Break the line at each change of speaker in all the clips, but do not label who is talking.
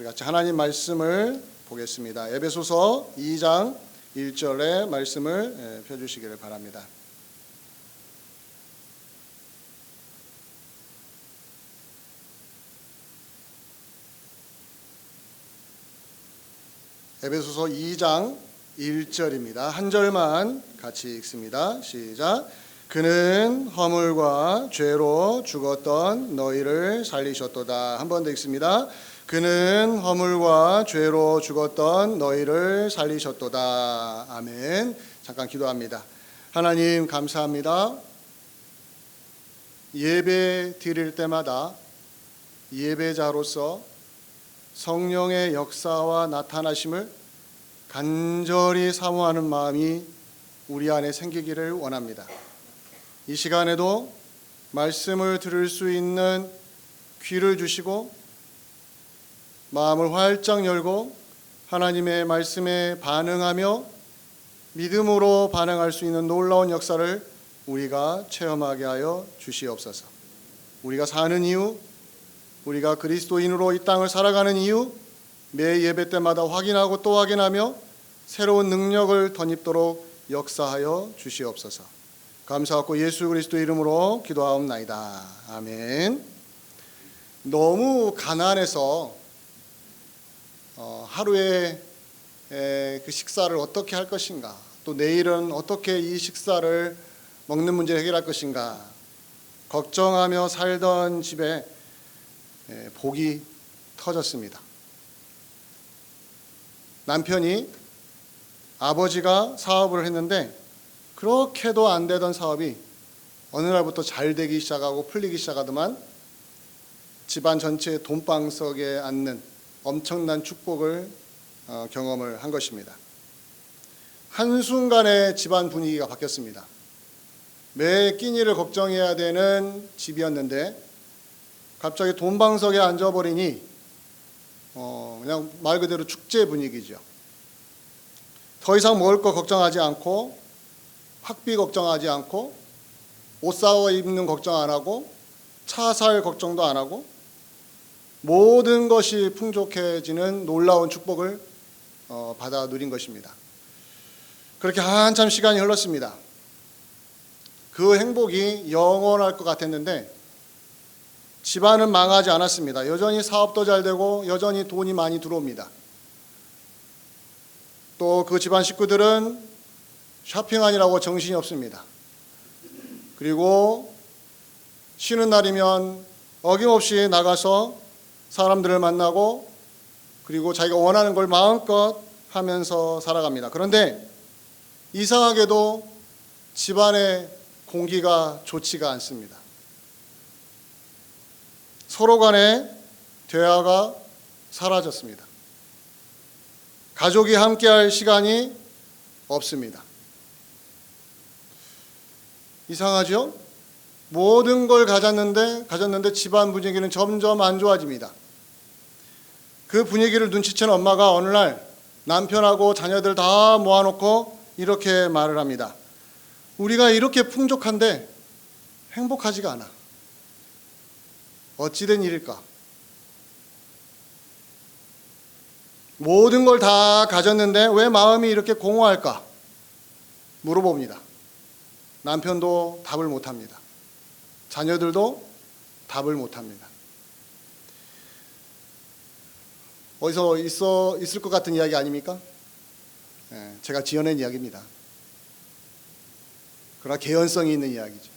같이 하나님 말씀을 보겠습니다. 에베소서 2장 1절의 말씀을 펴주시기를 바랍니다. 에베소서 2장 1절입니다. 한 절만 같이 읽습니다. 시작. 그는 허물과 죄로 죽었던 너희를 살리셨도다. 한 번 더 읽습니다. 그는 허물과 죄로 죽었던 너희를 살리셨도다. 아멘. 잠깐 기도합니다. 하나님 감사합니다. 예배 드릴 때마다 예배자로서 성령의 역사와 나타나심을 간절히 사모하는 마음이 우리 안에 생기기를 원합니다. 이 시간에도 말씀을 들을 수 있는 귀를 주시고 마음을 활짝 열고 하나님의 말씀에 반응하며 믿음으로 반응할 수 있는 놀라운 역사를 우리가 체험하게 하여 주시옵소서. 우리가 사는 이유, 우리가 그리스도인으로 이 땅을 살아가는 이유, 매 예배 때마다 확인하고 또 확인하며 새로운 능력을 덧입도록 역사하여 주시옵소서. 감사하고 예수 그리스도 이름으로 기도하옵나이다. 아멘. 너무 가난해서 하루에 그 식사를 어떻게 할 것인가, 또 내일은 어떻게 이 식사를 먹는 문제를 해결할 것인가 걱정하며 살던 집에 복이 터졌습니다. 남편이 아버지가 사업을 했는데 그렇게도 안 되던 사업이 어느 날부터 잘 되기 시작하고 풀리기 시작하더만 집안 전체의 돈방석에 앉는 엄청난 축복을 경험을 한 것입니다. 한순간에 집안 분위기가 바뀌었습니다. 매 끼니를 걱정해야 되는 집이었는데 갑자기 돈방석에 앉아버리니 그냥 말 그대로 축제 분위기죠. 더 이상 먹을 거 걱정하지 않고 학비 걱정하지 않고 옷 사서 입는 걱정 안 하고 차 살 걱정도 안 하고 모든 것이 풍족해지는 놀라운 축복을 받아 누린 것입니다. 그렇게 한참 시간이 흘렀습니다. 그 행복이 영원할 것 같았는데 집안은 망하지 않았습니다. 여전히 사업도 잘 되고 여전히 돈이 많이 들어옵니다. 또 그 집안 식구들은 쇼핑하느라고 정신이 없습니다. 그리고 쉬는 날이면 어김없이 나가서 사람들을 만나고 그리고 자기가 원하는 걸 마음껏 하면서 살아갑니다. 그런데 이상하게도 집안의 공기가 좋지가 않습니다. 서로 간의 대화가 사라졌습니다. 가족이 함께할 시간이 없습니다. 이상하죠? 모든 걸 가졌는데 집안 분위기는 점점 안 좋아집니다. 그 분위기를 눈치챈 엄마가 어느 날 남편하고 자녀들 다 모아놓고 이렇게 말을 합니다. 우리가 이렇게 풍족한데 행복하지가 않아. 어찌된 일일까? 모든 걸 다 가졌는데 왜 마음이 이렇게 공허할까? 물어봅니다. 남편도 답을 못합니다. 자녀들도 답을 못합니다. 어디서 있을 것 같은 이야기 아닙니까? 제가 지어낸 이야기입니다. 그러나 개연성이 있는 이야기죠.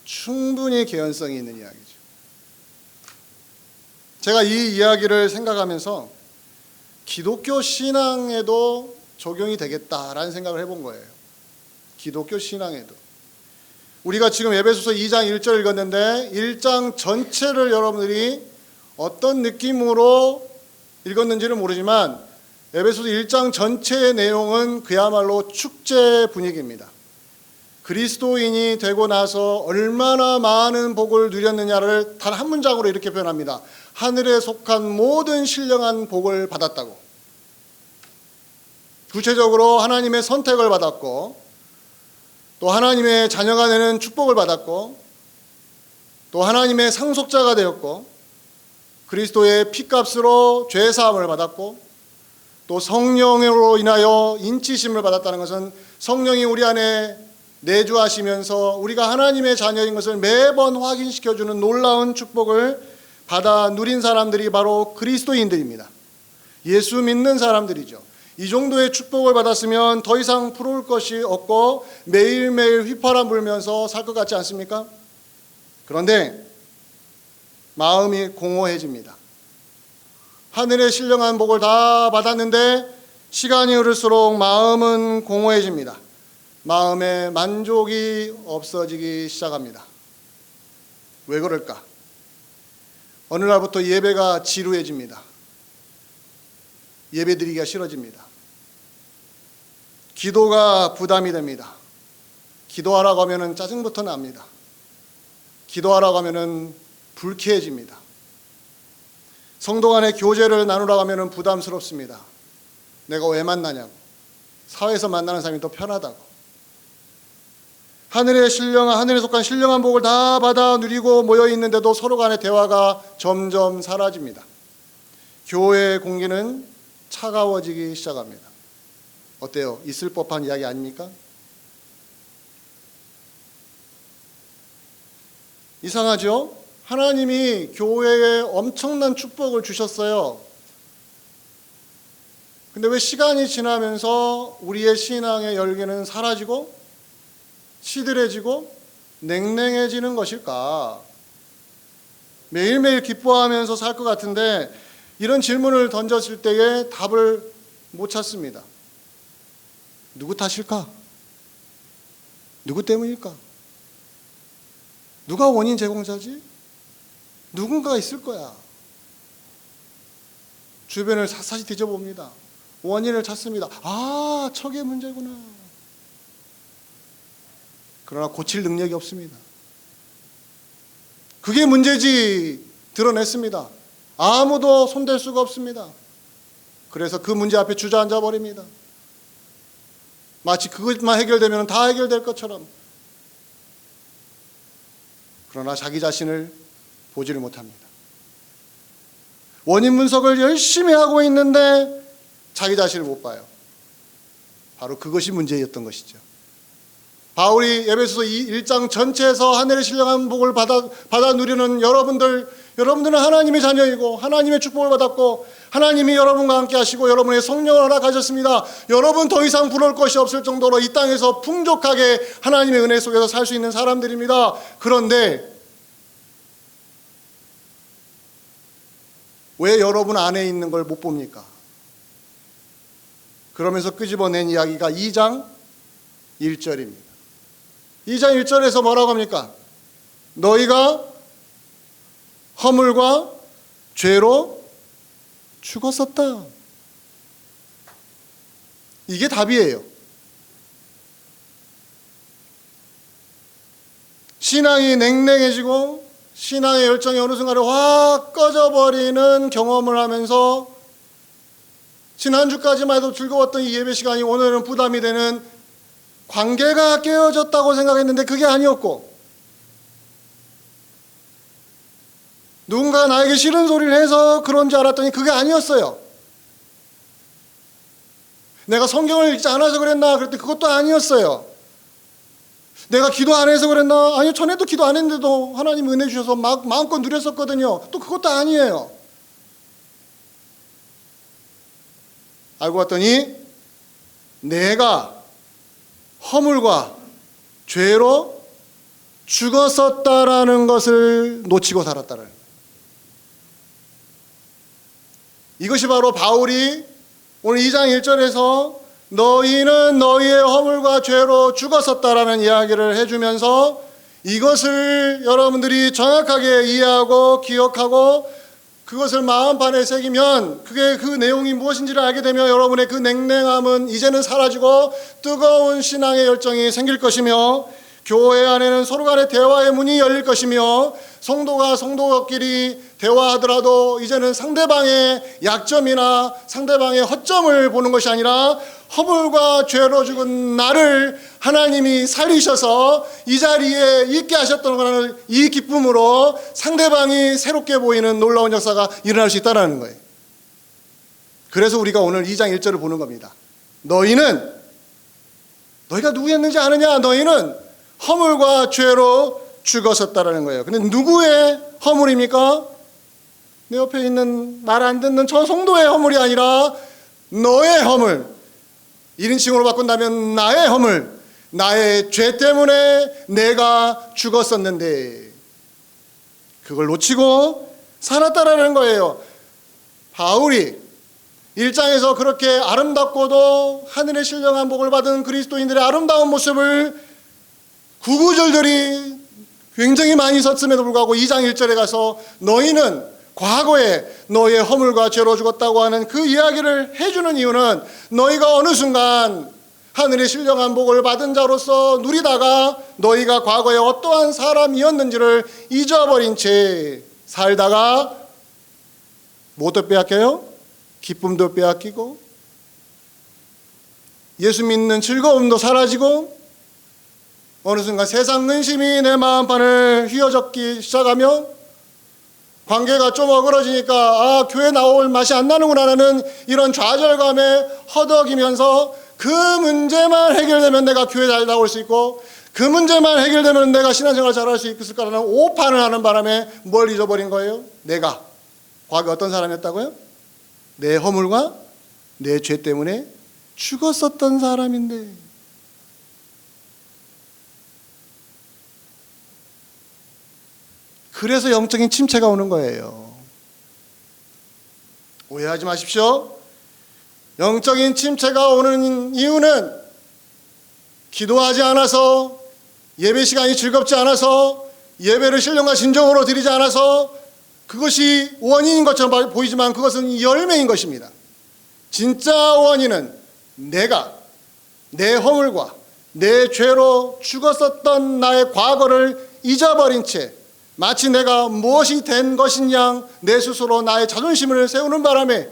충분히 개연성이 있는 이야기죠. 제가 이 이야기를 생각하면서 기독교 신앙에도 적용이 되겠다라는 생각을 해본 거예요. 기독교 신앙에도. 우리가 지금 에베소서 2장 1절 읽었는데 1장 전체를 여러분들이 어떤 느낌으로 읽었는지는 모르지만 에베소서 1장 전체의 내용은 그야말로 축제 분위기입니다. 그리스도인이 되고 나서 얼마나 많은 복을 누렸느냐를 단 한 문장으로 이렇게 표현합니다. 하늘에 속한 모든 신령한 복을 받았다고. 구체적으로 하나님의 선택을 받았고 또 하나님의 자녀가 되는 축복을 받았고 또 하나님의 상속자가 되었고 그리스도의 피값으로 죄 사함을 받았고 또 성령으로 인하여 인치심을 받았다는 것은 성령이 우리 안에 내주하시면서 우리가 하나님의 자녀인 것을 매번 확인시켜주는 놀라운 축복을 받아 누린 사람들이 바로 그리스도인들입니다. 예수 믿는 사람들이죠. 이 정도의 축복을 받았으면 더 이상 부러울 것이 없고 매일매일 휘파람 불면서 살 것 같지 않습니까? 그런데 마음이 공허해집니다. 하늘의 신령한 복을 다 받았는데 시간이 흐를수록 마음은 공허해집니다. 마음의 만족이 없어지기 시작합니다. 왜 그럴까? 어느 날부터 예배가 지루해집니다. 예배드리기가 싫어집니다. 기도가 부담이 됩니다. 기도하라고 하면 짜증부터 납니다. 기도하라고 하면 불쾌해집니다. 성도 간의 교제를 나누라고 하면 부담스럽습니다. 내가 왜 만나냐고. 사회에서 만나는 사람이 더 편하다고. 하늘에 속한 신령한 복을 다 받아 누리고 모여 있는데도 서로 간의 대화가 점점 사라집니다. 교회의 공기는 차가워지기 시작합니다. 어때요? 있을 법한 이야기 아닙니까? 이상하죠? 하나님이 교회에 엄청난 축복을 주셨어요. 근데 왜 시간이 지나면서 우리의 신앙의 열기는 사라지고 시들해지고 냉랭해지는 것일까? 매일매일 기뻐하면서 살 것 같은데 이런 질문을 던졌을 때에 답을 못 찾습니다. 누구 탓일까? 누구 때문일까? 누가 원인 제공자지? 누군가가 있을 거야. 주변을 샅샅이 뒤져봅니다. 원인을 찾습니다. 아, 척의 문제구나. 그러나 고칠 능력이 없습니다. 그게 문제지 드러냈습니다. 아무도 손댈 수가 없습니다. 그래서 그 문제 앞에 주저앉아 버립니다. 마치 그것만 해결되면 다 해결될 것처럼. 그러나 자기 자신을 보지를 못합니다. 원인 분석을 열심히 하고 있는데 자기 자신을 못 봐요. 바로 그것이 문제였던 것이죠. 바울이 에베소서 1장 전체에서 하늘의 신령한 복을 받아 누리는 여러분들은 하나님의 자녀이고 하나님의 축복을 받았고 하나님이 여러분과 함께 하시고 여러분의 성령을 허락하셨습니다. 여러분 더 이상 부러울 것이 없을 정도로 이 땅에서 풍족하게 하나님의 은혜 속에서 살 수 있는 사람들입니다. 그런데 왜 여러분 안에 있는 걸 못 봅니까? 그러면서 끄집어낸 이야기가 2장 1절입니다. 2장 1절에서 뭐라고 합니까? 너희가 허물과 죄로 죽었었다. 이게 답이에요. 신앙이 냉랭해지고 신앙의 열정이 어느 순간에 확 꺼져버리는 경험을 하면서 지난주까지만 해도 즐거웠던 이 예배 시간이 오늘은 부담이 되는 관계가 깨어졌다고 생각했는데 그게 아니었고 누군가 나에게 싫은 소리를 해서 그런 줄 알았더니 그게 아니었어요. 내가 성경을 읽지 않아서 그랬나 그랬더니 그것도 아니었어요. 내가 기도 안 해서 그랬나? 아니요, 전에도 기도 안 했는데도 하나님 은혜 주셔서 마음껏 누렸었거든요. 또 그것도 아니에요. 알고 봤더니 내가 허물과 죄로 죽었었다라는 것을 놓치고 살았다는 거예요. 이것이 바로 바울이 오늘 2장 1절에서 너희는 너희의 허물과 죄로 죽었었다라는 이야기를 해주면서 이것을 여러분들이 정확하게 이해하고 기억하고 그것을 마음판에 새기면 그게 그 내용이 무엇인지를 알게 되면 여러분의 그 냉랭함은 이제는 사라지고 뜨거운 신앙의 열정이 생길 것이며 교회 안에는 서로 간의 대화의 문이 열릴 것이며 성도가 성도끼리 대화하더라도 이제는 상대방의 약점이나 상대방의 허점을 보는 것이 아니라 허물과 죄로 죽은 나를 하나님이 살리셔서 이 자리에 있게 하셨던 거라는 이 기쁨으로 상대방이 새롭게 보이는 놀라운 역사가 일어날 수 있다는 거예요. 그래서 우리가 오늘 2장 1절을 보는 겁니다. 너희가 누구였는지 아느냐? 너희는 허물과 죄로 죽었었다라는 거예요. 근데 누구의 허물입니까? 내 옆에 있는 말 안 듣는 저 성도의 허물이 아니라 너의 허물, 1인칭으로 바꾼다면 나의 허물, 나의 죄 때문에 내가 죽었었는데 그걸 놓치고 살았다라는 거예요. 바울이 1장에서 그렇게 아름답고도 하늘의 신령한 복을 받은 그리스도인들의 아름다운 모습을 구구절절이 굉장히 많이 썼음에도 불구하고 2장 1절에 가서 너희는 과거에 너희의 허물과 죄로 죽었다고 하는 그 이야기를 해주는 이유는 너희가 어느 순간 하늘의 신령한 복을 받은 자로서 누리다가 너희가 과거에 어떠한 사람이었는지를 잊어버린 채 살다가 무엇도 빼앗겨요? 기쁨도 빼앗기고 예수 믿는 즐거움도 사라지고 어느 순간 세상 근심이 내 마음판을 휘어잡기 시작하며 관계가 좀 어그러지니까 교회 나올 맛이 안 나는구나 하는 이런 좌절감에 허덕이면서 그 문제만 해결되면 내가 교회 잘 나올 수 있고 그 문제만 해결되면 내가 신앙생활 잘할 수 있을 거라는 오판을 하는 바람에 뭘 잊어버린 거예요? 내가 과거에 어떤 사람이었다고요? 내 허물과 내 죄 때문에 죽었었던 사람인데 그래서 영적인 침체가 오는 거예요. 오해하지 마십시오. 영적인 침체가 오는 이유는 기도하지 않아서 예배 시간이 즐겁지 않아서 예배를 신령과 진정으로 드리지 않아서 그것이 원인인 것처럼 보이지만 그것은 열매인 것입니다. 진짜 원인은 내가 내 허물과 내 죄로 죽었었던 나의 과거를 잊어버린 채 마치 내가 무엇이 된 것이냐 내 스스로 나의 자존심을 세우는 바람에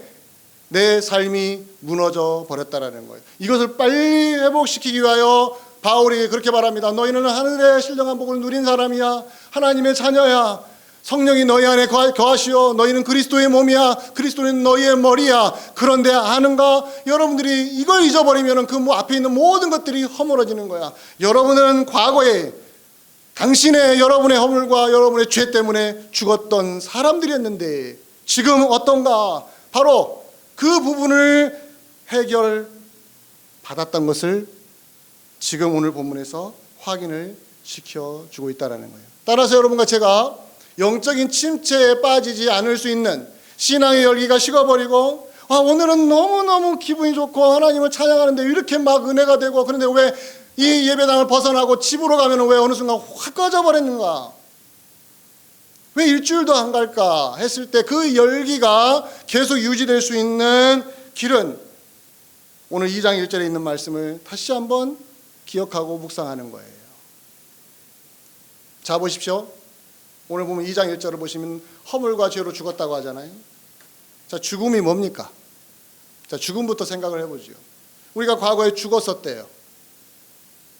내 삶이 무너져 버렸다라는 거예요. 이것을 빨리 회복시키기 위하여 바울이 그렇게 말합니다. 너희는 하늘의 신령한 복을 누린 사람이야. 하나님의 자녀야. 성령이 너희 안에 거하시오. 너희는 그리스도의 몸이야. 그리스도는 너희의 머리야. 그런데 아는가? 여러분들이 이걸 잊어버리면 그 앞에 있는 모든 것들이 허물어지는 거야. 여러분은 과거에 당신의 여러분의 허물과 여러분의 죄 때문에 죽었던 사람들이었는데 지금 어떤가? 바로 그 부분을 해결받았던 것을 지금 오늘 본문에서 확인을 시켜주고 있다는 거예요. 따라서 여러분과 제가 영적인 침체에 빠지지 않을 수 있는 신앙의 열기가 식어버리고 오늘은 너무너무 기분이 좋고 하나님을 찬양하는데 이렇게 막 은혜가 되고 그런데 왜 이 예배당을 벗어나고 집으로 가면 왜 어느 순간 확 꺼져버렸는가? 왜 일주일도 안 갈까 했을 때 그 열기가 계속 유지될 수 있는 길은 오늘 2장 1절에 있는 말씀을 다시 한번 기억하고 묵상하는 거예요. 자 보십시오. 오늘 보면 2장 1절을 보시면 허물과 죄로 죽었다고 하잖아요. 자, 죽음이 뭡니까? 자, 죽음부터 생각을 해보죠. 우리가 과거에 죽었었대요.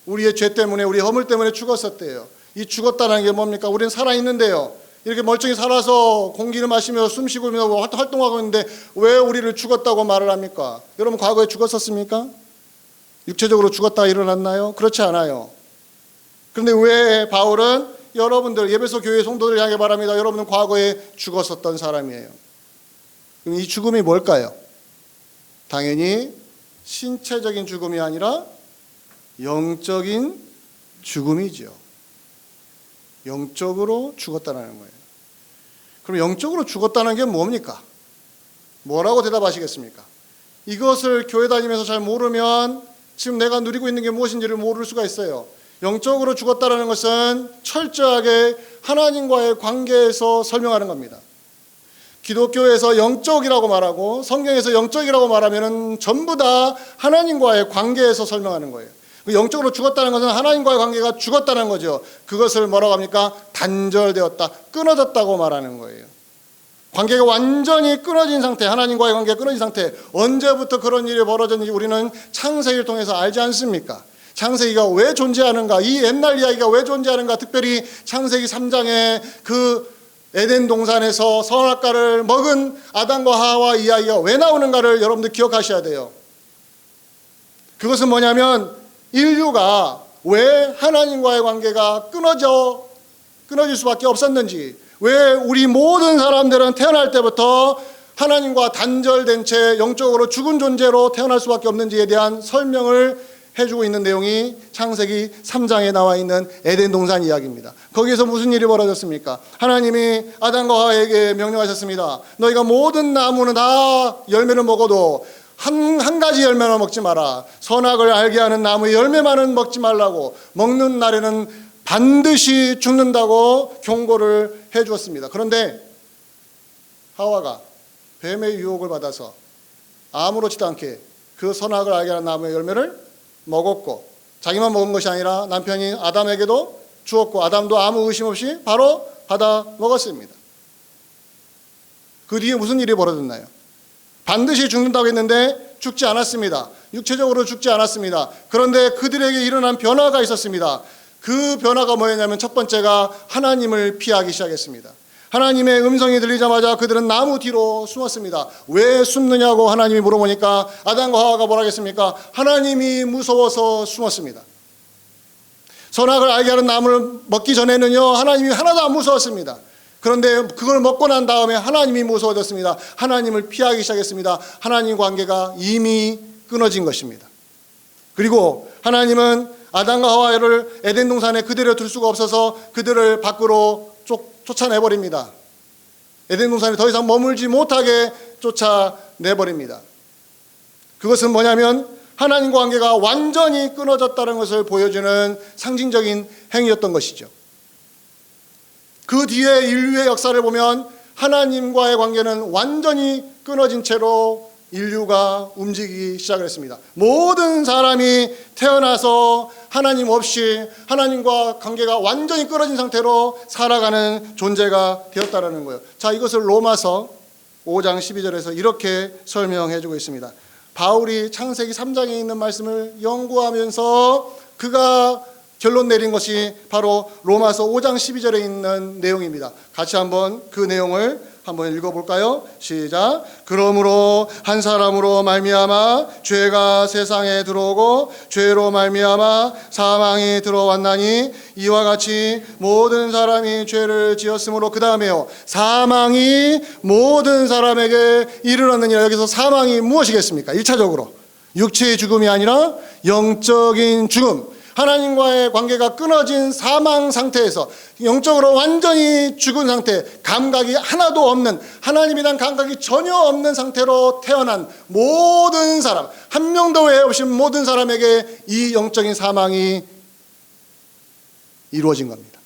우리의 죄 때문에, 우리 허물 때문에 죽었었대요. 이 죽었다는 게 뭡니까? 우리는 살아있는데요. 이렇게 멀쩡히 살아서 공기를 마시며 숨쉬고 활동하고 있는데 왜 우리를 죽었다고 말을 합니까? 여러분 과거에 죽었었습니까? 육체적으로 죽었다가 일어났나요? 그렇지 않아요. 그런데 왜 바울은 여러분들 예배소 교회 성도들 향해 말합니다. 여러분은 과거에 죽었었던 사람이에요. 그럼 이 죽음이 뭘까요? 당연히 신체적인 죽음이 아니라 영적인 죽음이죠. 영적으로 죽었다는 거예요. 그럼 영적으로 죽었다는 게 뭡니까? 뭐라고 대답하시겠습니까? 이것을 교회 다니면서 잘 모르면 지금 내가 누리고 있는 게 무엇인지를 모를 수가 있어요. 영적으로 죽었다는 것은 철저하게 하나님과의 관계에서 설명하는 겁니다. 기독교에서 영적이라고 말하고 성경에서 영적이라고 말하면 전부 다 하나님과의 관계에서 설명하는 거예요. 영적으로 죽었다는 것은 하나님과의 관계가 죽었다는 거죠. 그것을 뭐라고 합니까? 단절되었다, 끊어졌다고 말하는 거예요. 관계가 완전히 끊어진 상태, 하나님과의 관계가 끊어진 상태, 언제부터 그런 일이 벌어졌는지 우리는 창세기를 통해서 알지 않습니까? 창세기가 왜 존재하는가, 이 옛날 이야기가 왜 존재하는가, 특별히 창세기 3장에 그 에덴 동산에서 선악과를 먹은 아담과 하와 이야기가 왜 나오는가를 여러분들 기억하셔야 돼요. 그것은 뭐냐면 인류가 왜 하나님과의 관계가 끊어질 수밖에 없었는지, 왜 우리 모든 사람들은 태어날 때부터 하나님과 단절된 채 영적으로 죽은 존재로 태어날 수밖에 없는지에 대한 설명을 해주고 있는 내용이 창세기 3장에 나와 있는 에덴 동산 이야기입니다. 거기에서 무슨 일이 벌어졌습니까? 하나님이 아담과 하와에게 명령하셨습니다. 너희가 모든 나무는 다 열매를 먹어도 한 가지 열매만 먹지 마라. 선악을 알게 하는 나무의 열매만은 먹지 말라고, 먹는 날에는 반드시 죽는다고 경고를 해 주었습니다. 그런데 하와가 뱀의 유혹을 받아서 아무렇지도 않게 그 선악을 알게 하는 나무의 열매를 먹었고, 자기만 먹은 것이 아니라 남편이 아담에게도 주었고, 아담도 아무 의심 없이 바로 받아 먹었습니다. 그 뒤에 무슨 일이 벌어졌나요? 반드시 죽는다고 했는데 죽지 않았습니다. 육체적으로 죽지 않았습니다. 그런데 그들에게 일어난 변화가 있었습니다. 그 변화가 뭐였냐면 첫 번째가 하나님을 피하기 시작했습니다. 하나님의 음성이 들리자마자 그들은 나무 뒤로 숨었습니다. 왜 숨느냐고 하나님이 물어보니까 아담과 하와가 뭐라 했습니까? 하나님이 무서워서 숨었습니다. 선악을 알게 하는 나무를 먹기 전에는요, 하나님이 하나도 안 무서웠습니다. 그런데 그걸 먹고 난 다음에 하나님이 무서워졌습니다. 하나님을 피하기 시작했습니다. 하나님 관계가 이미 끊어진 것입니다. 그리고 하나님은 아담과 하와를 에덴 동산에 그대로 둘 수가 없어서 그들을 밖으로 쫓아내버립니다. 에덴 동산에 더 이상 머물지 못하게 쫓아내버립니다. 그것은 뭐냐면 하나님과 관계가 완전히 끊어졌다는 것을 보여주는 상징적인 행위였던 것이죠. 그 뒤에 인류의 역사를 보면 하나님과의 관계는 완전히 끊어진 채로 인류가 움직이기 시작을 했습니다. 모든 사람이 태어나서 하나님 없이 하나님과 관계가 완전히 끊어진 상태로 살아가는 존재가 되었다는 거예요. 자, 이것을 로마서 5장 12절에서 이렇게 설명해 주고 있습니다. 바울이 창세기 3장에 있는 말씀을 연구하면서 그가 결론 내린 것이 바로 로마서 5장 12절에 있는 내용입니다. 같이 한번 그 내용을 한번 읽어볼까요? 시작. 그러므로 한 사람으로 말미암아 죄가 세상에 들어오고 죄로 말미암아 사망이 들어왔나니 이와 같이 모든 사람이 죄를 지었으므로, 그 다음에요, 사망이 모든 사람에게 이르렀느니라. 여기서 사망이 무엇이겠습니까? 1차적으로 육체의 죽음이 아니라 영적인 죽음, 하나님과의 관계가 끊어진 사망 상태에서 영적으로 완전히 죽은 상태, 감각이 하나도 없는, 하나님에 대한 감각이 전혀 없는 상태로 태어난 모든 사람, 한 명도 외에 없인 모든 사람에게 이 영적인 사망이 이루어진 겁니다.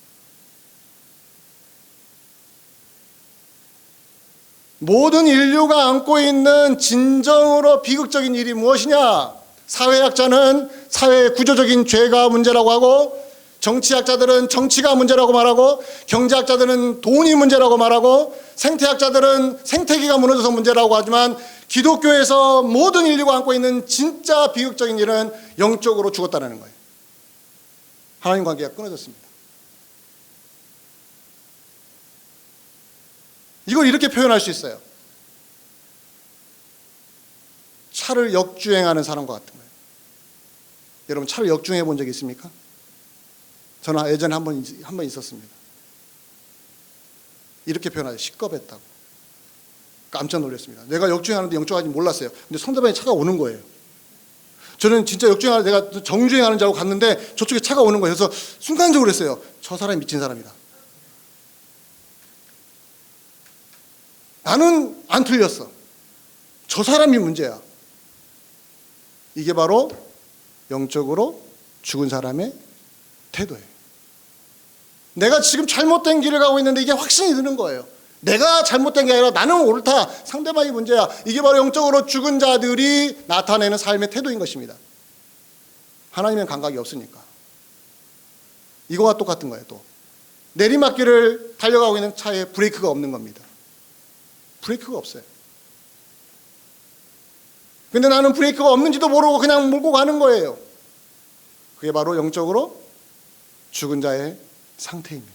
모든 인류가 안고 있는 진정으로 비극적인 일이 무엇이냐? 사회학자는 사회의 구조적인 죄가 문제라고 하고, 정치학자들은 정치가 문제라고 말하고, 경제학자들은 돈이 문제라고 말하고, 생태학자들은 생태계가 무너져서 문제라고 하지만, 기독교에서 모든 인류가 안고 있는 진짜 비극적인 일은 영적으로 죽었다는 거예요. 하나님 관계가 끊어졌습니다. 이걸 이렇게 표현할 수 있어요. 차를 역주행하는 사람과 같은 거예요. 여러분, 차를 역주행해 본 적 있습니까? 저는 예전에 한 번 있었습니다. 이렇게 표현하죠. 시겁했다고. 깜짝 놀랐습니다. 내가 역주행하는데 영주행하지 몰랐어요. 근데 상대방에 차가 오는 거예요. 저는 진짜 역주행하는, 내가 정주행하는 줄 알고 갔는데 저쪽에 차가 오는 거예요. 그래서 순간적으로 했어요. 저 사람이 미친 사람이다. 나는 안 틀렸어. 저 사람이 문제야. 이게 바로 영적으로 죽은 사람의 태도예요. 내가 지금 잘못된 길을 가고 있는데 이게 확신이 드는 거예요. 내가 잘못된 게 아니라 나는 옳다, 상대방이 문제야. 이게 바로 영적으로 죽은 자들이 나타내는 삶의 태도인 것입니다. 하나님의 감각이 없으니까. 이거와 똑같은 거예요. 또 내리막길을 달려가고 있는 차에 브레이크가 없는 겁니다. 브레이크가 없어요. 근데 나는 브레이크가 없는지도 모르고 그냥 몰고 가는 거예요. 그게 바로 영적으로 죽은 자의 상태입니다.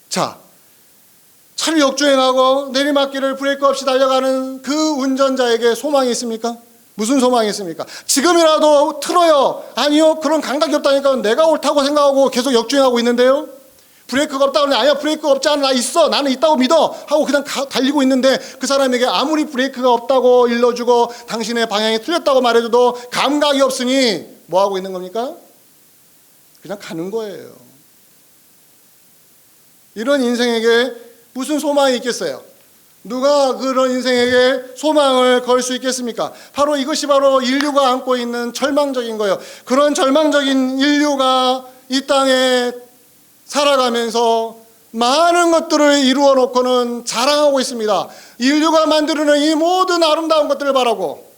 자, 차를 역주행하고 내리막길을 브레이크 없이 달려가는 그 운전자에게 소망이 있습니까? 무슨 소망이 있습니까? 지금이라도 틀어요. 아니요, 그런 감각이 없다니까 내가 옳다고 생각하고 계속 역주행하고 있는데요. 브레이크가 없다고 하면 아니야, 브레이크가 없지 않아, 나 있어, 나는 있다고 믿어 하고 그냥 달리고 있는데 그 사람에게 아무리 브레이크가 없다고 일러주고 당신의 방향이 틀렸다고 말해줘도 감각이 없으니 뭐 하고 있는 겁니까? 그냥 가는 거예요. 이런 인생에게 무슨 소망이 있겠어요? 누가 그런 인생에게 소망을 걸 수 있겠습니까? 바로 이것이 바로 인류가 안고 있는 절망적인 거예요. 그런 절망적인 인류가 이 땅에 살아가면서 많은 것들을 이루어 놓고는 자랑하고 있습니다. 인류가 만드는 이 모든 아름다운 것들을 바라고.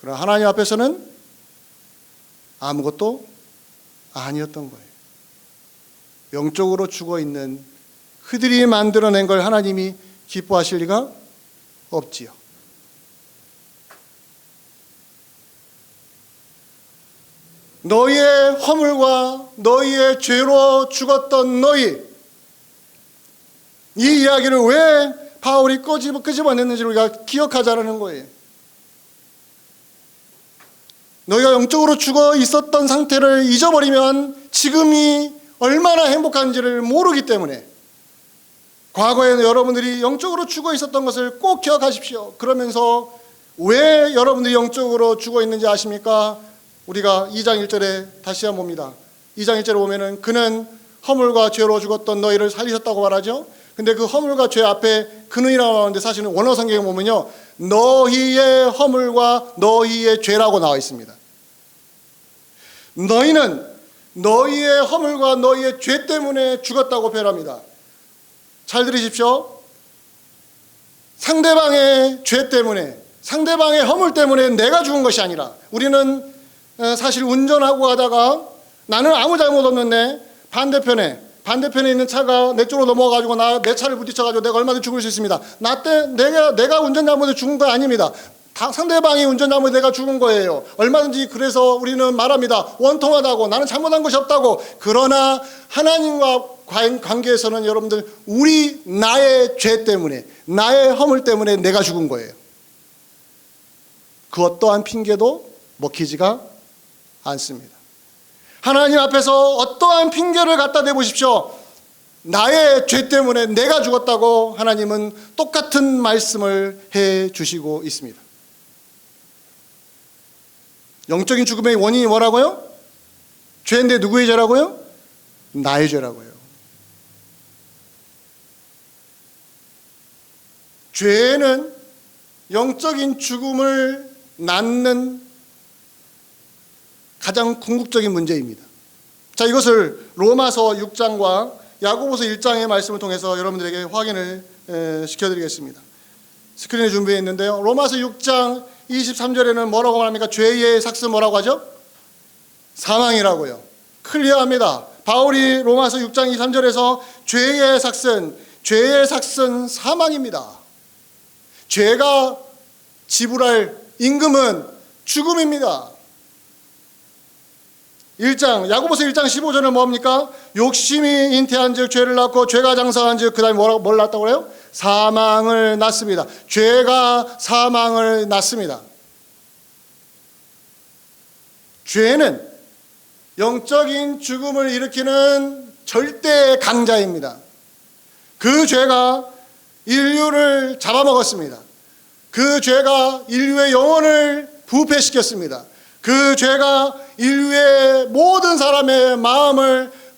그러나 하나님 앞에서는 아무것도 아니었던 거예요. 영적으로 죽어 있는 그들이 만들어낸 걸 하나님이 기뻐하실 리가 없지요. 너희의 허물과 너희의 죄로 죽었던 너희, 이 이야기를 왜 바울이 끄집어냈는지 우리가 기억하자라는 거예요. 너희가 영적으로 죽어 있었던 상태를 잊어버리면 지금이 얼마나 행복한지를 모르기 때문에 과거에는 여러분들이 영적으로 죽어 있었던 것을 꼭 기억하십시오. 그러면서 왜 여러분들이 영적으로 죽어 있는지 아십니까? 우리가 2장 1절에 다시 한번 봅니다. 2장 1절에 보면은 그는 허물과 죄로 죽었던 너희를 살리셨다고 말하죠. 근데 그 허물과 죄 앞에 그는이라고 나오는데 사실은 원어 성경에 보면요, 너희의 허물과 너희의 죄라고 나와 있습니다. 너희는 너희의 허물과 너희의 죄 때문에 죽었다고 표현합니다. 잘 들으십시오. 상대방의 죄 때문에, 상대방의 허물 때문에 내가 죽은 것이 아니라, 우리는 사실 운전하고 가다가 나는 아무 잘못 없는데 반대편에 있는 차가 내 쪽으로 넘어가지고 내 차를 부딪혀가지고 내가 얼마든지 죽을 수 있습니다. 내가 운전 잘못에 죽은 거 아닙니다. 상대방이 운전 잘못에 내가 죽은 거예요. 얼마든지. 그래서 우리는 말합니다. 원통하다고, 나는 잘못한 것이 없다고. 그러나 하나님과 관계에서는 여러분들, 나의 죄 때문에, 나의 허물 때문에 내가 죽은 거예요. 그 어떠한 핑계도 먹히지가 않습니다. 하나님 앞에서 어떠한 핑계를 갖다 대보십시오. 나의 죄 때문에 내가 죽었다고 하나님은 똑같은 말씀을 해 주시고 있습니다. 영적인 죽음의 원인이 뭐라고요? 죄인데 누구의 죄라고요? 나의 죄라고요. 죄는 영적인 죽음을 낳는 가장 궁극적인 문제입니다. 자, 이것을 로마서 6장과 야고보서 1장의 말씀을 통해서 여러분들에게 확인을 시켜드리겠습니다. 스크린에 준비해 있는데요. 로마서 6장 23절에는 뭐라고 말합니까? 죄의 삭은 뭐라고 하죠? 사망이라고요. 클리어합니다. 바울이 로마서 6장 23절에서 죄의 삭은 사망입니다. 죄가 지불할 임금은 죽음입니다. 야고보서 1장 15절은 뭡니까? 욕심이 잉태한 즉 죄를 낳고 죄가 장성한 즉 그 다음에 뭘 낳았다고 그래요? 사망을 낳습니다. 죄가 사망을 낳습니다. 죄는 영적인 죽음을 일으키는 절대 강자입니다. 그 죄가 인류를 잡아먹었습니다. 그 죄가 인류의 영혼을 부패시켰습니다. 그 죄가 인류의 모든 사람의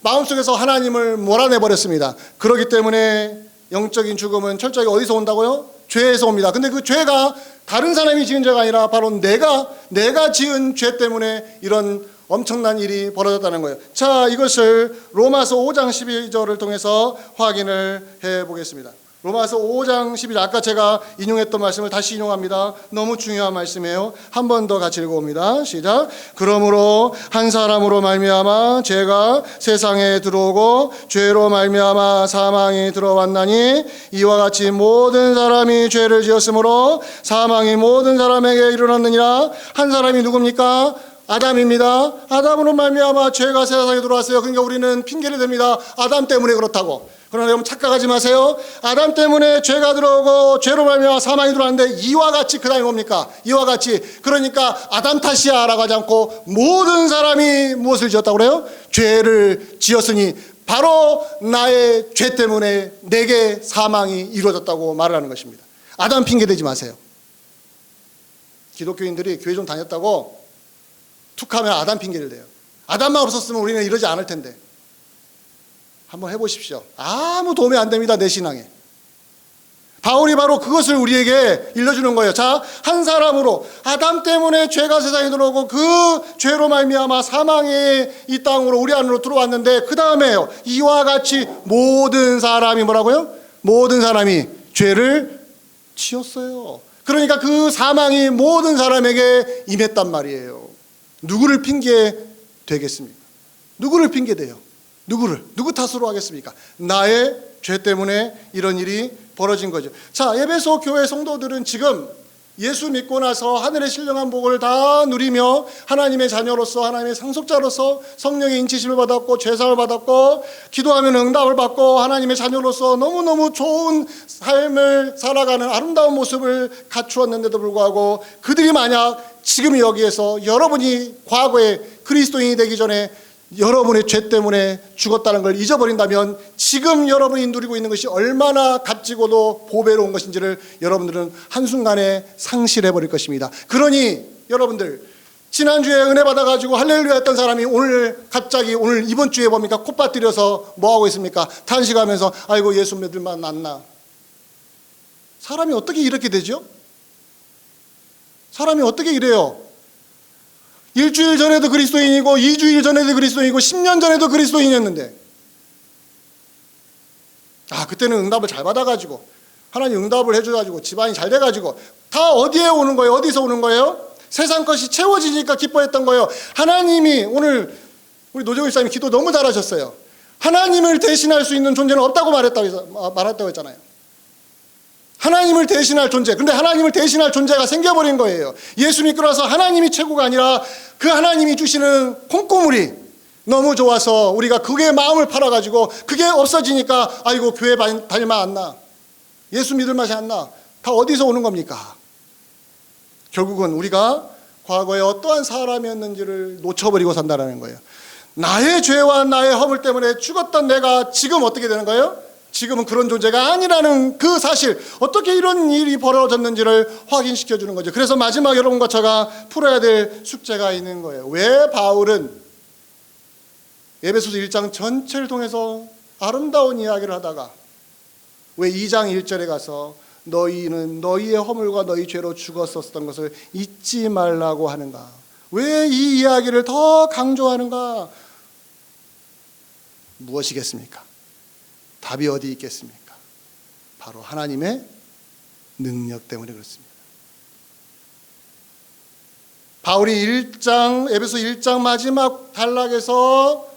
마음속에서 하나님을 몰아내버렸습니다. 그렇기 때문에 영적인 죽음은 철저히 어디서 온다고요? 죄에서 옵니다. 근데 그 죄가 다른 사람이 지은 죄가 아니라 바로 내가 지은 죄 때문에 이런 엄청난 일이 벌어졌다는 거예요. 자, 이것을 로마서 5장 12절을 통해서 확인을 해 보겠습니다. 로마서 5장 11절, 아까 제가 인용했던 말씀을 다시 인용합니다. 너무 중요한 말씀이에요. 한 번 더 같이 읽어봅니다. 시작. 그러므로 한 사람으로 말미암아 죄가 세상에 들어오고 죄로 말미암아 사망이 들어왔나니 이와 같이 모든 사람이 죄를 지었으므로 사망이 모든 사람에게 이르렀느니라. 한 사람이 누굽니까? 아담입니다. 아담으로 말미암아 죄가 세상에 들어왔어요. 그러니까 우리는 핑계를 댑니다. 아담 때문에 그렇다고. 그러나 여러분 착각하지 마세요. 아담 때문에 죄가 들어오고 죄로 말미암아 사망이 들어왔는데 이와 같이, 그 다음에 뭡니까? 이와 같이, 그러니까 아담 탓이야 라고 하지 않고 모든 사람이 무엇을 지었다고 그래요? 죄를 지었으니 바로 나의 죄 때문에 내게 사망이 이루어졌다고 말을 하는 것입니다. 아담 핑계 대지 마세요. 기독교인들이 교회 좀 다녔다고 툭하면 아담 핑계를 대요. 아담만 없었으면 우리는 이러지 않을 텐데. 한번 해보십시오. 아무 도움이 안 됩니다. 내 신앙에. 바울이 바로 그것을 우리에게 일러주는 거예요. 자, 한 사람으로 아담 때문에 죄가 세상에 들어오고 그 죄로 말미암아 사망이 이 땅으로 우리 안으로 들어왔는데 그 다음에요. 이와 같이 모든 사람이 뭐라고요? 모든 사람이 죄를 지었어요. 그러니까 그 사망이 모든 사람에게 임했단 말이에요. 누구를 핑계 되겠습니까? 누구를 핑계 대요? 누구 탓으로 하겠습니까? 나의 죄 때문에 이런 일이 벌어진 거죠. 자, 에베소 교회 성도들은 지금 예수 믿고 나서 하늘의 신령한 복을 다 누리며 하나님의 자녀로서, 하나님의 상속자로서 성령의 인치심을 받았고 죄사함을 받았고 기도하면 응답을 받고 하나님의 자녀로서 너무너무 좋은 삶을 살아가는 아름다운 모습을 갖추었는데도 불구하고 그들이 만약 지금 여기에서 여러분이 과거에 그리스도인이 되기 전에 여러분의 죄 때문에 죽었다는 걸 잊어버린다면 지금 여러분이 누리고 있는 것이 얼마나 값지고도 보배로운 것인지를 여러분들은 한순간에 상실해버릴 것입니다. 그러니 여러분들, 지난주에 은혜 받아가지고 할렐루야 했던 사람이 오늘 갑자기 오늘 이번 주에 뭡니까? 콧바뜨려서 뭐하고 있습니까? 탄식하면서 아이고 예수 믿을만 낫나. 사람이 어떻게 이렇게 되죠? 사람이 어떻게 이래요? 일주일 전에도 그리스도인이고 2주일 전에도 그리스도인이고 10년 전에도 그리스도인이었는데 그때는 응답을 잘 받아가지고 하나님 응답을 해줘가지고 집안이 잘 돼가지고 다 어디에 오는 거예요? 어디서 오는 거예요? 세상 것이 채워지니까 기뻐했던 거예요. 하나님이 오늘 우리 노정일 목사님이 기도 너무 잘하셨어요. 하나님을 대신할 수 있는 존재는 없다고 말했다고 했잖아요. 하나님을 대신할 존재. 근데 하나님을 대신할 존재가 생겨버린 거예요. 예수 믿고 나서 하나님이 최고가 아니라 그 하나님이 주시는 콩고물이 너무 좋아서 우리가 그게 마음을 팔아가지고 그게 없어지니까 아이고 교회 다닐 맛 안 나. 예수 믿을 맛이 안 나. 다 어디서 오는 겁니까? 결국은 우리가 과거에 어떠한 사람이었는지를 놓쳐버리고 산다는 거예요. 나의 죄와 나의 허물 때문에 죽었던 내가 지금 어떻게 되는 거예요? 지금은 그런 존재가 아니라는 그 사실, 어떻게 이런 일이 벌어졌는지를 확인시켜주는 거죠. 그래서 마지막 여러분과 제가 풀어야 될 숙제가 있는 거예요. 왜 바울은 에베소서 1장 전체를 통해서 아름다운 이야기를 하다가 왜 2장 1절에 가서 너희는 너희의 허물과 너희 죄로 죽었었던 것을 잊지 말라고 하는가? 왜 이 이야기를 더 강조하는가? 무엇이겠습니까? 답이 어디 있겠습니까? 바로 하나님의 능력 때문에 그렇습니다. 바울이 에베소 1장 마지막 단락에서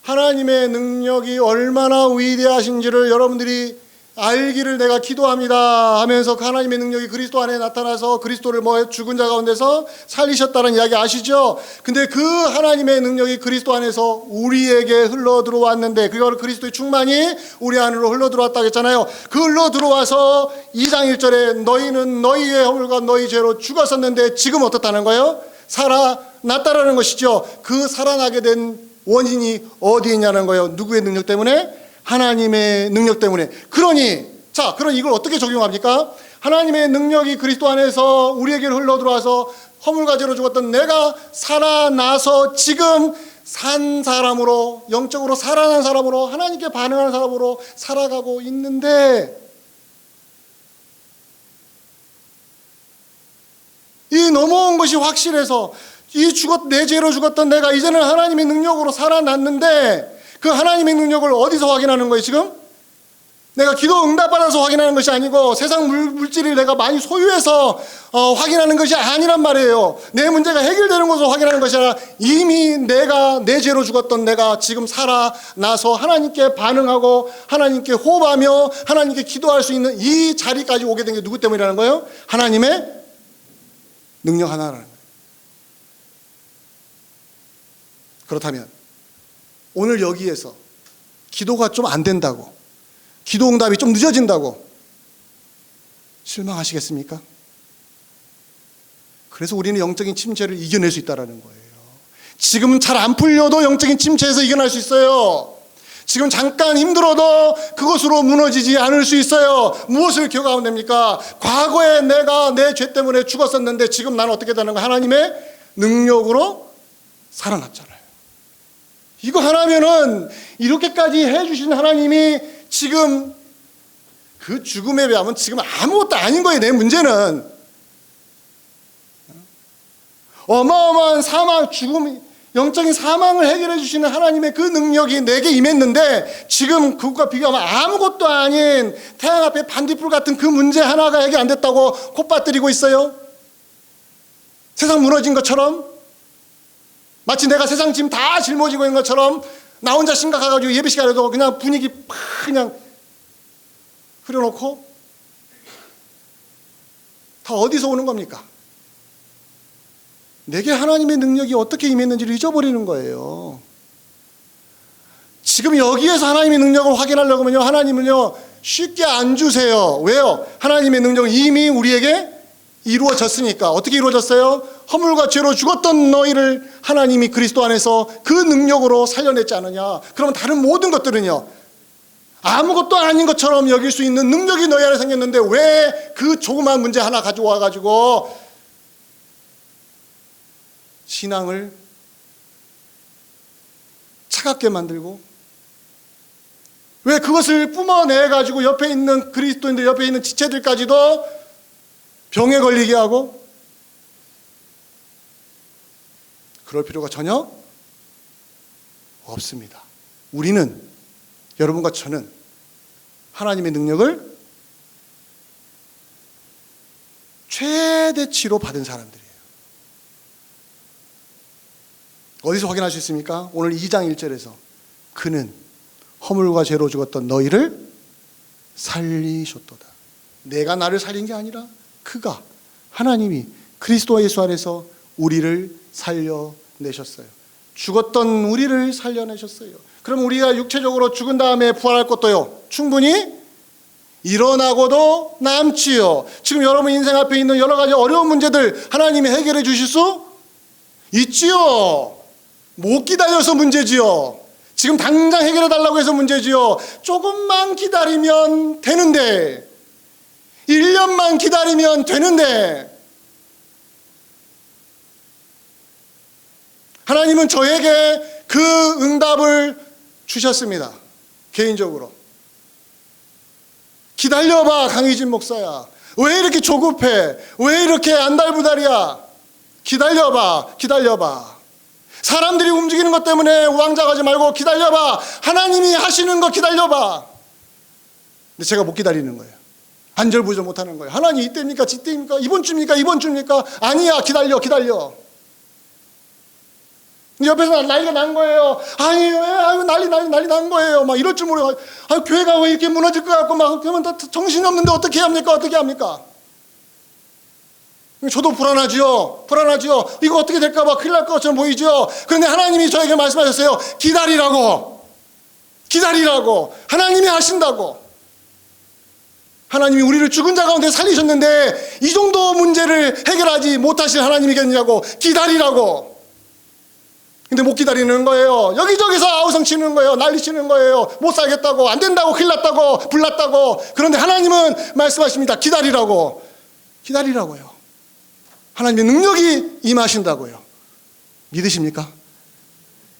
하나님의 능력이 얼마나 위대하신지를 여러분들이 알기를 내가 기도합니다 하면서 그 하나님의 능력이 그리스도 안에 나타나서 그리스도를 죽은 자 가운데서 살리셨다는 이야기 아시죠? 근데 그 하나님의 능력이 그리스도 안에서 우리에게 흘러 들어왔는데 그걸 그리스도의 충만이 우리 안으로 흘러 들어왔다고 했잖아요. 그 흘러 들어와서 2장 1절에 너희는 너희의 허물과 너희 죄로 죽었었는데 지금 어떻다는 거예요? 살아났다라는 것이죠. 그 살아나게 된 원인이 어디에 있냐는 거예요. 누구의 능력 때문에? 하나님의 능력 때문에. 그러니 이걸 어떻게 적용합니까? 하나님의 능력이 그리스도 안에서 우리에게 흘러 들어와서 허물과 죄로 죽었던 내가 살아나서 지금 산 사람으로, 영적으로 살아난 사람으로, 하나님께 반응하는 사람으로 살아가고 있는데 이 넘어온 것이 확실해서 내 죄로 죽었던 내가 이제는 하나님의 능력으로 살아났는데 그 하나님의 능력을 어디서 확인하는 거예요 지금? 내가 기도 응답받아서 확인하는 것이 아니고 세상 물질을 내가 많이 소유해서 확인하는 것이 아니란 말이에요. 내 문제가 해결되는 것으로 확인하는 것이 아니라 이미 내가 내 죄로 죽었던 내가 지금 살아나서 하나님께 반응하고 하나님께 호흡하며 하나님께 기도할 수 있는 이 자리까지 오게 된 게 누구 때문이라는 거예요? 하나님의 능력 하나라는 거예요. 그렇다면 오늘 여기에서 기도가 좀 안 된다고, 기도 응답이 좀 늦어진다고 실망하시겠습니까? 그래서 우리는 영적인 침체를 이겨낼 수 있다는 거예요. 지금 잘 안 풀려도 영적인 침체에서 이겨낼 수 있어요. 지금 잠깐 힘들어도 그것으로 무너지지 않을 수 있어요. 무엇을 기억하면 됩니까? 과거에 내가 내 죄 때문에 죽었었는데 지금 나는 어떻게 되는 거야? 하나님의 능력으로 살아났잖아요. 이거 하나면은 이렇게까지 해주신 하나님이 지금 그 죽음에 비하면 지금 아무것도 아닌 거예요. 내 문제는 어마어마한 사망, 죽음, 영적인 사망을 해결해 주시는 하나님의 그 능력이 내게 임했는데 지금 그것과 비교하면 아무것도 아닌 태양 앞에 반딧불 같은 그 문제 하나가 해결 안 됐다고 콧받들이고 있어요. 세상 무너진 것처럼, 마치 내가 세상 짐 다 짊어지고 있는 것처럼 나 혼자 심각해가지고 예배 시간에도 그냥 분위기 팍 그냥 흐려놓고 다 어디서 오는 겁니까? 내게 하나님의 능력이 어떻게 임했는지를 잊어버리는 거예요. 지금 여기에서 하나님의 능력을 확인하려고 하면요, 하나님은요 쉽게 안 주세요. 왜요? 하나님의 능력은 이미 우리에게 이루어졌으니까. 어떻게 이루어졌어요? 허물과 죄로 죽었던 너희를 하나님이 그리스도 안에서 그 능력으로 살려냈지 않느냐. 그러면 다른 모든 것들은요 아무것도 아닌 것처럼 여길 수 있는 능력이 너희 안에 생겼는데 왜 그 조그만 문제 하나 가지고 와가지고 신앙을 차갑게 만들고, 왜 그것을 뿜어내가지고 옆에 있는 그리스도인들, 옆에 있는 지체들까지도 병에 걸리게 하고, 그럴 필요가 전혀 없습니다. 우리는, 여러분과 저는 하나님의 능력을 최대치로 받은 사람들이에요. 어디서 확인할 수 있습니까? 오늘 2장 1절에서 그는 허물과 죄로 죽었던 너희를 살리셨도다. 내가 나를 살린 게 아니라 그가, 하나님이 그리스도 예수 안에서 우리를 살려내셨어요. 죽었던 우리를 살려내셨어요. 그럼 우리가 육체적으로 죽은 다음에 부활할 것도요 충분히 일어나고도 남지요. 지금 여러분 인생 앞에 있는 여러 가지 어려운 문제들 하나님이 해결해 주실 수 있지요. 못 기다려서 문제지요. 지금 당장 해결해 달라고 해서 문제지요. 조금만 기다리면 되는데, 1년만 기다리면 되는데, 하나님은 저에게 그 응답을 주셨습니다. 개인적으로. 기다려봐, 강희진 목사야. 왜 이렇게 조급해? 왜 이렇게 안달부달이야? 기다려봐, 기다려봐. 사람들이 움직이는 것 때문에 우왕좌왕하지 말고 기다려봐. 하나님이 하시는 거 기다려봐. 근데 제가 못 기다리는 거예요. 안절부절 못하는 거예요. 하나님 이때입니까? 지때입니까? 이번 주입니까? 이번 주입니까? 아니야, 기다려, 기다려. 옆에서 난리가 난 거예요. 아니, 왜, 난리 난 거예요. 막 이럴 줄 모르고, 교회가 왜 이렇게 무너질 것 같고, 막, 그러면 다 정신이 없는데 어떻게 합니까? 어떻게 합니까? 저도 불안하지요. 이거 어떻게 될까봐 큰일 날 것처럼 보이죠. 그런데 하나님이 저에게 말씀하셨어요. 기다리라고. 하나님이 하신다고. 하나님이 우리를 죽은 자 가운데 살리셨는데 이 정도 문제를 해결하지 못하실 하나님이겠냐고. 기다리라고. 근데 못 기다리는 거예요. 여기저기서 아우성 치는 거예요. 난리 치는 거예요. 못 살겠다고, 안 된다고, 큰일 났다고, 불났다고. 그런데 하나님은 말씀하십니다. 기다리라고요. 하나님의 능력이 임하신다고요. 믿으십니까?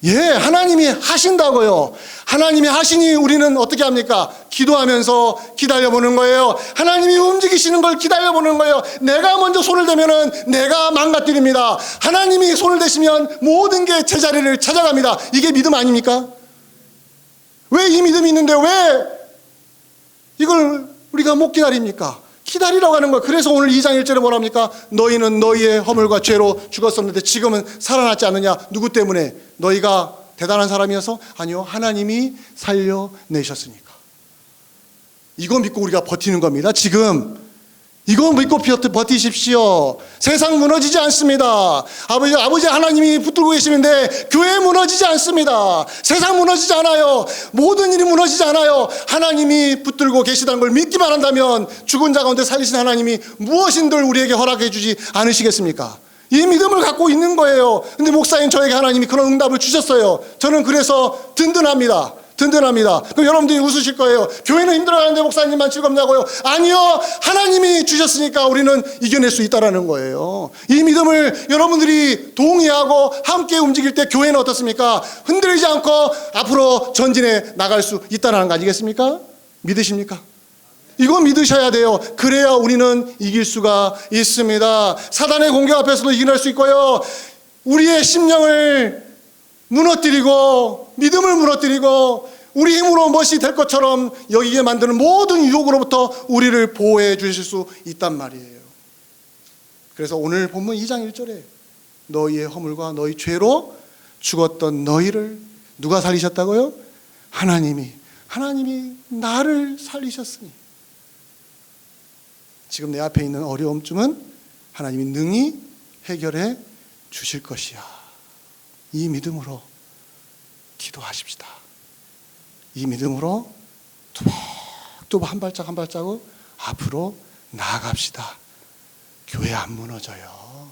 예, 하나님이 하신다고요. 하나님이 하시니 우리는 어떻게 합니까? 기도하면서 기다려보는 거예요. 하나님이 움직이시는 걸 기다려보는 거예요. 내가 먼저 손을 대면은 내가 망가뜨립니다. 하나님이 손을 대시면 모든 게 제자리를 찾아갑니다. 이게 믿음 아닙니까? 왜 이 믿음이 있는데 왜 이걸 우리가 못 기다립니까? 기다리라고 하는 거예요. 그래서 오늘 2장 1절에 뭐라 합니까? 너희는 너희의 허물과 죄로 죽었었는데 지금은 살아났지 않느냐? 누구 때문에? 너희가 대단한 사람이어서? 아니요, 하나님이 살려내셨으니까. 이거 믿고 우리가 버티는 겁니다. 지금 이거 믿고 버티십시오. 세상 무너지지 않습니다. 아버지 하나님이 붙들고 계시는데 교회 무너지지 않습니다. 세상 무너지지 않아요. 모든 일이 무너지지 않아요. 하나님이 붙들고 계시다는 걸 믿기만 한다면 죽은 자 가운데 살리신 하나님이 무엇인들 우리에게 허락해 주지 않으시겠습니까? 이 믿음을 갖고 있는 거예요. 근데 목사님, 저에게 하나님이 그런 응답을 주셨어요. 저는 그래서 든든합니다. 그럼 여러분들이 웃으실 거예요. 교회는 힘들어하는데 목사님만 즐겁냐고요? 아니요, 하나님이 주셨으니까 우리는 이겨낼 수 있다는 거예요. 이 믿음을 여러분들이 동의하고 함께 움직일 때 교회는 어떻습니까? 흔들리지 않고 앞으로 전진해 나갈 수 있다는 거 아니겠습니까? 믿으십니까? 이거 믿으셔야 돼요. 그래야 우리는 이길 수가 있습니다. 사단의 공격 앞에서도 이겨낼 수 있고요, 우리의 심령을 무너뜨리고 믿음을 무너뜨리고 우리 힘으로 무엇이 될 것처럼 여기게 만드는 모든 유혹으로부터 우리를 보호해 주실 수 있단 말이에요. 그래서 오늘 본문 2장 1절에 너희의 허물과 너희 죄로 죽었던 너희를 누가 살리셨다고요? 하나님이 나를 살리셨으니 지금 내 앞에 있는 어려움쯤은 하나님이 능히 해결해 주실 것이야. 이 믿음으로 기도하십시다. 이 믿음으로 뚜벅뚜벅 한 발짝 한 발자국 앞으로 나아갑시다. 교회 안 무너져요.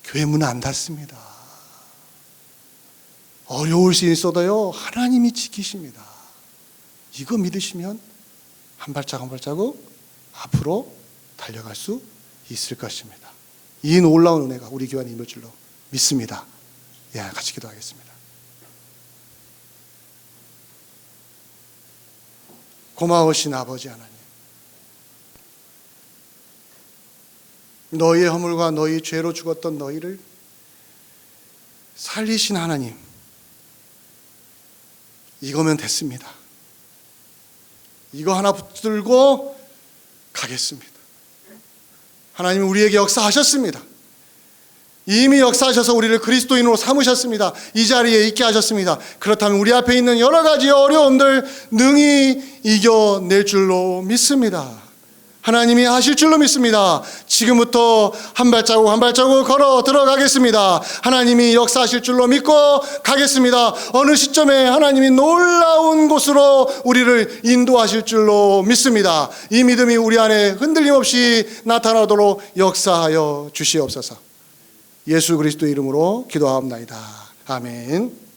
교회 문 안 닫습니다. 어려울 수 있어도요, 하나님이 지키십니다. 이거 믿으시면 한 발짝 한 발자국 앞으로 달려갈 수 있을 것입니다. 이 놀라운 은혜가 우리 교회 안에 임할 줄로 믿습니다. 예, 같이 기도하겠습니다. 고마우신 아버지 하나님, 너희의 허물과 너희 죄로 죽었던 너희를 살리신 하나님, 이거면 됐습니다. 이거 하나 붙들고 가겠습니다. 하나님 우리에게 역사하셨습니다. 이미 역사하셔서 우리를 그리스도인으로 삼으셨습니다. 이 자리에 있게 하셨습니다. 그렇다면 우리 앞에 있는 여러 가지 어려움들 능히 이겨낼 줄로 믿습니다. 하나님이 하실 줄로 믿습니다. 지금부터 한 발자국 한 발자국 걸어 들어가겠습니다. 하나님이 역사하실 줄로 믿고 가겠습니다. 어느 시점에 하나님이 놀라운 곳으로 우리를 인도하실 줄로 믿습니다. 이 믿음이 우리 안에 흔들림 없이 나타나도록 역사하여 주시옵소서. 예수 그리스도 이름으로 기도하옵나이다. 아멘.